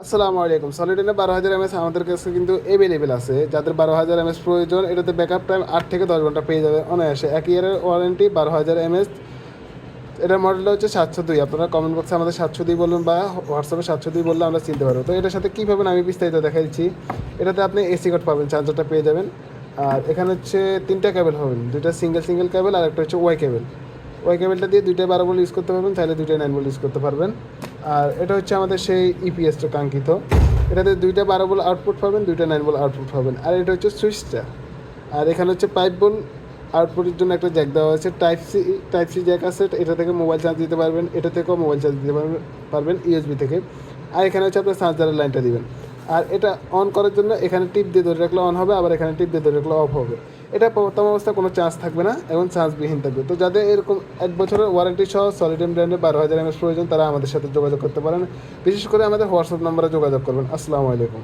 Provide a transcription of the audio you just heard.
আসসালামু আলাইকুম। সলিডেনে 12,000 এমএস আমাদের কাছে কিন্তু অ্যাভেলেবেল আছে। যাদের 12,000 এমএস প্রয়োজন, এটাতে ব্যাকআপ টাইম 8 থেকে 10 ঘন্টা পেয়ে যাবে অনায়াসে। 1 ইয়ারের ওয়ারেন্টি, 12,000 এমএস। এটার মডেলটা হচ্ছে 702। আপনারা কমেন্ট বক্সে আমাদের 702 বলুন বা হোয়াটসঅ্যাপে 702 বললে আমরা চিনতে পারবো। তো এটার সাথে কী পাবেন আমি বিস্তারিত দেখা দিচ্ছি। এটাতে আপনি এসি কার্ড পাবেন, চার্জারটা পেয়ে যাবেন। আর এখানে হচ্ছে 3টা কেবল পাবেন, 2টা সিঙ্গেল কেবল আর একটা হচ্ছে ওয়াই কেবল। ওই কেবলটা দিয়ে 2টাই 12 ভোল্ট ইউজ করতে পারবেন, চাইলে 2টাই 9 ভোল্ট ইউজ করতে পারবেন। আর এটা হচ্ছে আমাদের সেই ইপিএসটা কাঙ্ক্ষিত। এটাতে 2টা 12 ভোল্ট আউটপুট পাবেন, 2টা 9 ভোল্ট আউটপুট পাবেন। আর এটা হচ্ছে সুইচটা। আর এখানে হচ্ছে 5 ভোল্ট আউটপুটের জন্য একটা জ্যাক দেওয়া হয়েছে। টাইপ সি জ্যাক আছে, এটা থেকে মোবাইল চার্জ দিতে পারবেন, এটা থেকেও মোবাইল চার্জ দিতে পারবেন ইউএসবি থেকে। আর এখানে হচ্ছে আপনার চার্জারের লাইনটা দিবেন। আর এটা অন করার জন্য এখানে টিপ দিয়ে ধরে রাখলে অন হবে, আবার এখানে টিপ দিয়ে ধরে রাখলে অফ হবে। এটা প্রথম অবস্থায় কোনো চার্জ থাকবে না এবং চার্জবিহীন থাকবে। তো যাদের এরকম 1 বছরের ওয়ারেন্টি সহ সলিডেন ব্র্যান্ডের 12,000 এমএস প্রয়োজন, তারা আমাদের সাথে যোগাযোগ করতে পারেন। বিশেষ করে আমাদের হোয়াটসঅ্যাপ নম্বরে যোগাযোগ করবেন। আসসালামু আলাইকুম।